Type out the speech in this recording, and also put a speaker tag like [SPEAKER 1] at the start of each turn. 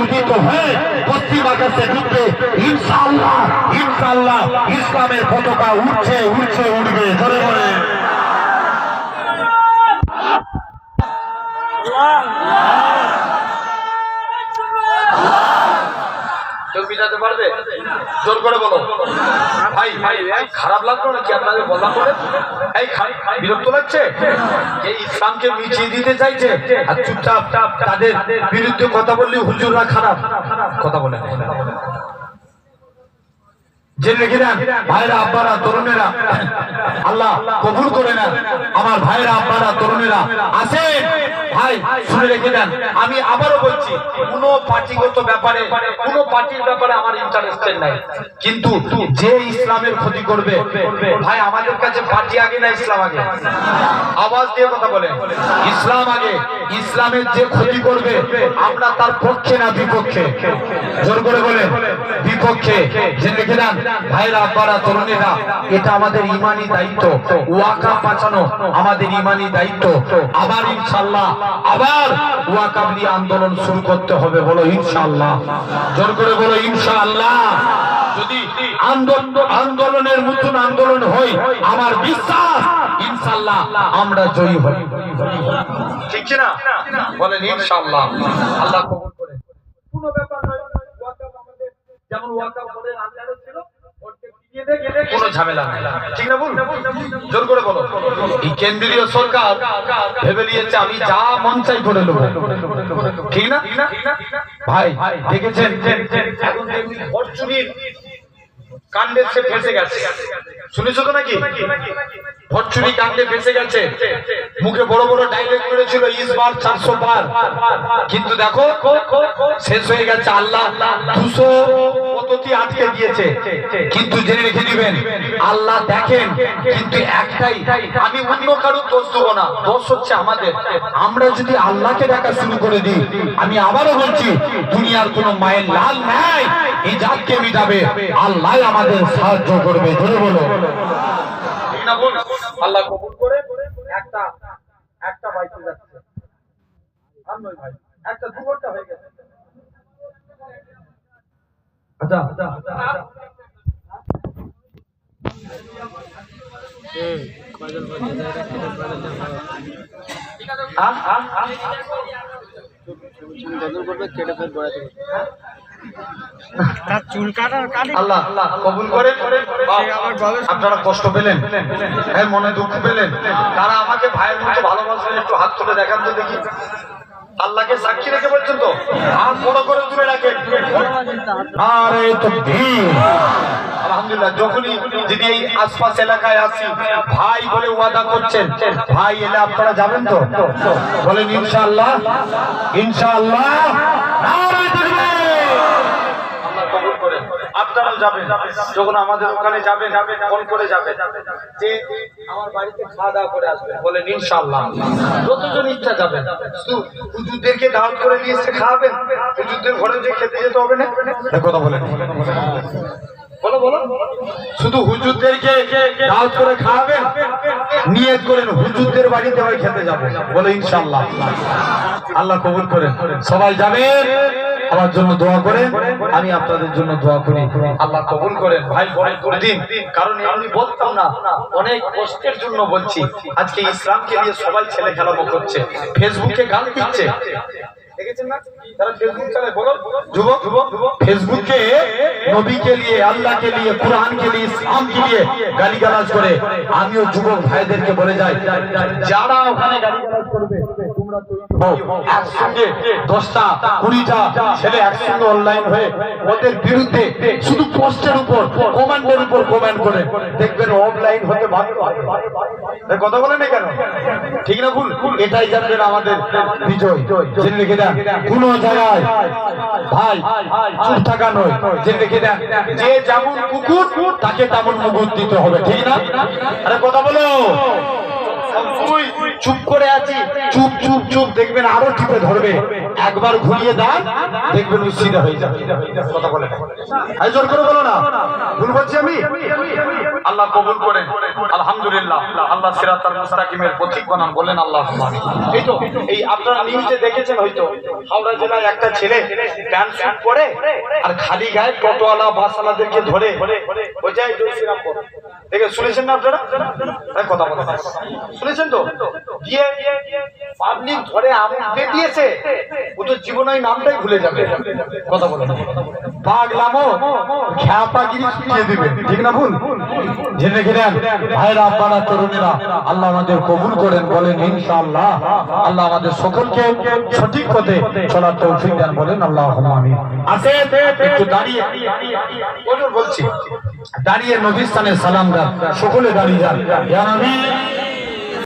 [SPEAKER 1] উদিত হয়ে পশ্চিম আকাশে ডুববে। ইনশাআল্লাহ ইনশাআল্লাহ ইসলামের পতাকা উঠছে উঠছে উঠবে। ধরে ধরে
[SPEAKER 2] কেউ মিটাতে পারবে? জোর করে বলো। ভাই খারাপ লাগলো নাকি আপনাদের বললাম বলে? এই বিরক্ত লাগছে? এই ইসলামকে মিটিয়ে দিতে চাইছে আর চুপচাপ তাদের বিরুদ্ধে কথা বললে হুজুররা খারাপ কথা বলে।
[SPEAKER 1] জেনে রেখে দেন ভাইরা আব্বারা তরুণেরা, আল্লাহ কবুল করে নেন। আমার ভাইরা আব্বারা তরুণেরা আসেন। ভাই শুনে রেখে দেন,
[SPEAKER 2] আমি আবারও বলছি, কোন পার্টিগত ব্যাপারে কোন পার্টির ব্যাপারে আমার ইন্টারেস্টেড নাই, কিন্তু যে ইসলামের ক্ষতি করবে ভাই আমাদের কাছে পার্টি আগে না ইসলাম আগে? আওয়াজ দিয়ে কথা বলেন,
[SPEAKER 1] ইসলাম আগে। ইসলামের যে ক্ষতি করবে আমরা তার পক্ষে না বিপক্ষে? জোর করে বলেন বিপক্ষে। জেনে রেখে দেন ভাইরা আব্বারা তরুণেরা, এটা আমাদের ইমানি দায়িত্ব। ওয়াকাফ বাঁচানো আমাদের ইমানি দায়িত্ব। আবার ইনশাআল্লাহ আবার ওয়াকাফ নিয়ে আন্দোলন শুরু করতে হবে। বলো ইনশাআল্লাহ, জোর করে বলো ইনশাআল্লাহ। যদি আন্দোলনের মতন আন্দোলন হয়, আমার বিশ্বাস ইনশাআল্লাহ আমরা জয়ী হব।
[SPEAKER 2] ঠিক কি না? বলেন ইনশাআল্লাহ। আল্লাহ কবুল করে। কোনো ব্যাপার নয়, ওয়াকাফ আমাদের যেমন ওয়াকাফ বলে আন্দোলন ছিল, কোনো ঝামেলা নাই, ঠিক না? বল, জোর করে বলো।
[SPEAKER 1] এই কেন্দ্রীয় সরকার ভেবে নিয়েছে আমি যা মন চাই করে নেবো, ঠিক না? ভাই দেখেছেন
[SPEAKER 2] এখন ফরচুনির কাণ্ডে সে ফেসে গেছে, শুনেছো তো নাকি? ফরচুনি কাণ্ডে ফেসে গেছে। মুখে বড় বড় ডায়লগ করেছিল ইস বার 400 বার, কিন্তু দেখো শেষ হয়ে গেছে। আল্লাহ 200 পদ্ধতি আটকে দিয়েছে।
[SPEAKER 1] কিন্তু জেনে রেখে দিবেন আল্লাহ দেখেন, কিন্তু একটাই,
[SPEAKER 2] আমি অন্য কারো দোষ দেবো না, দোষ হচ্ছে আমাদের।
[SPEAKER 1] আমরা যদি আল্লাহকে ডাকা শুরু করে দিই, আমি আবারও বলছি দুনিয়ার কোনো মায়ের লাল নাই এই জাতকে মিটাবে, আল্লাহ আমাদের সাহায্য করবে। ধরে বলো
[SPEAKER 2] ঠিক না? বল, আল্লাহ কবুল করে। একটা বাইতে যাচ্ছে, আর নয় ভাই, একটা 2 ঘন্টা হয়ে গেছে।
[SPEAKER 1] আচ্ছা
[SPEAKER 2] আল্লাহ কবুল করে। আপনারা কষ্ট পেলেন, মনে দুঃখ পেলেন, তারা আমাকে ভাইয়ের মতো ভালোবাসেন, একটু হাত তুলে দেখান তো দেখি। আল্লাহকে সাক্ষী রেখে বলছেন তো, হাত বড় করে তুলে রাখেন।
[SPEAKER 1] আরে তো
[SPEAKER 2] আলহামদুলিল্লাহ। যখনই যদি এই আশপাশ এলাকায় আসি, ভাই বলে ওয়াদা করছেন, ভাই এলে আপনারা যাবেন তো?
[SPEAKER 1] বলেন ইনশাআল্লাহ ইনশাআল্লাহ।
[SPEAKER 2] আপনারাও যাবেন, যখন আমাদের ওখানে যাবেন ফোন করে যাবেন যে আমার বাড়িতে খাওয়া দাওয়া করে আসবেন। বলেন ইনশাআল্লাহ। যতজন ইচ্ছা যাবেন, শুধু হুজুরদেরকে দাওয়াত করে নিয়ে এসে খাওয়াবেন। হুজুরদের ঘরে যে খেতে যেতে হবে না,
[SPEAKER 1] কথা বলেন।
[SPEAKER 2] বলো বলো, শুধু হুজুরদেরকে দাওয়াত করে খাওয়াবেন, নিয়ত করেন হুজুরদের বাড়িতে ওই খেতে যাবেন। বলো ইনশাআল্লাহ।
[SPEAKER 1] আল্লাহ কবুল করেন। সবাই যাবেন, আমার জন্য দোয়া করেন, আমি আপনাদের জন্য দোয়া করি।
[SPEAKER 2] আল্লাহ কবুল করেন। ভাই বলেন করে দিন, কারণ আমি বলতাম না, অনেক কষ্টের জন্য বলছি। আজকে ইসলামকে নিয়ে সবাই ছেলে খেলামো করছে, ফেসবুকে গান দিচ্ছে, দেখেছেন না? তারা ফেসবুক চালায়। বলো যুবক,
[SPEAKER 1] ফেসবুকে নবীকে নিয়ে, আল্লাহকে নিয়ে, কোরআনকে নিয়ে, ইসলামকে নিয়ে গালিগালাজ করে। আমিও যুবক ভাইদেরকে বলে যাই, যারা ওখানে গালিগালাজ করবে তোমরা একসঙ্গে 10টা 20টা ছেলে একসঙ্গে অনলাইন হয়ে ওদের বিরুদ্ধে শুধু পোস্টের উপর কমেন্টের উপর কমেন্ট করে দেখবেন অফলাইন হতে বাধ্য হবে।
[SPEAKER 2] কথা বলে না কেন?
[SPEAKER 1] ঠিক না ভুল? এটাই জানবেন আমাদের বিজয়। জেনে রেখে দেন কোন জায়গায় ভাই চুপ থাকা নয়। জেনে রেখে দেন যে যেমন কুকুর তাকে তেমন মুগুর দিতে হবে, ঠিক না? আরে কথা বলো।
[SPEAKER 2] চুপ করে আছি, চুপ চুপ চুপ, দেখবেন আরো টিপে ধরবে, একবার ঘুরিয়ে দেন দেখবেন ওই সিধা হয়ে যাবে। কথা বলে আই জোর করে বলো না, ভুল বলছি আমি? আল্লাহ কবুল করেন, আলহামদুলিল্লাহ। আল্লাহ সিরাতাল মুস্তাকিমের পথিক বানান, বলেন আল্লাহুম্মা আমিন। এই তো এই আপনারা নিউজে দেখেছেন হয়তো, হাওড়া জেলায় একটা ছেলে প্যান্ট স্যুট পরে আর খালি গায়ে টোটোওয়ালা বাসওয়ালাদেরকে ধরে ওই যায় জয় শ্রীরামপুর দেখে, শুনেছেন না আপনারা? কথা বলেন, শুনেছেন তো? দিয়ে পাবলিক ধরে আমুক দিয়ে দিয়েছে, ও তো জীবনে ওই নামটাই ভুলে যাবে। কথা বলেন,
[SPEAKER 1] পাগলামো খ্যাপাগিরি শিখিয়ে দিবে, ঠিক না ভুল? জেনে গেলেন ভাইরা আব্বারা তরুণেরা, আল্লাহ আমাদের কবুল করেন, বলেন ইনশাআল্লাহ। আল্লাহ আমাদের সকলকে সঠিক পথে চলার তৌফিক দেন, বলেন আল্লাহুম্মা আমিন। আসে একটু দাঁড়িয়ে
[SPEAKER 2] বলছি
[SPEAKER 1] দাঁড়িয়ে নবীর স্থানে সালাম দেন, সকলে দাঁড়িয়ে যান। ইয়া নবী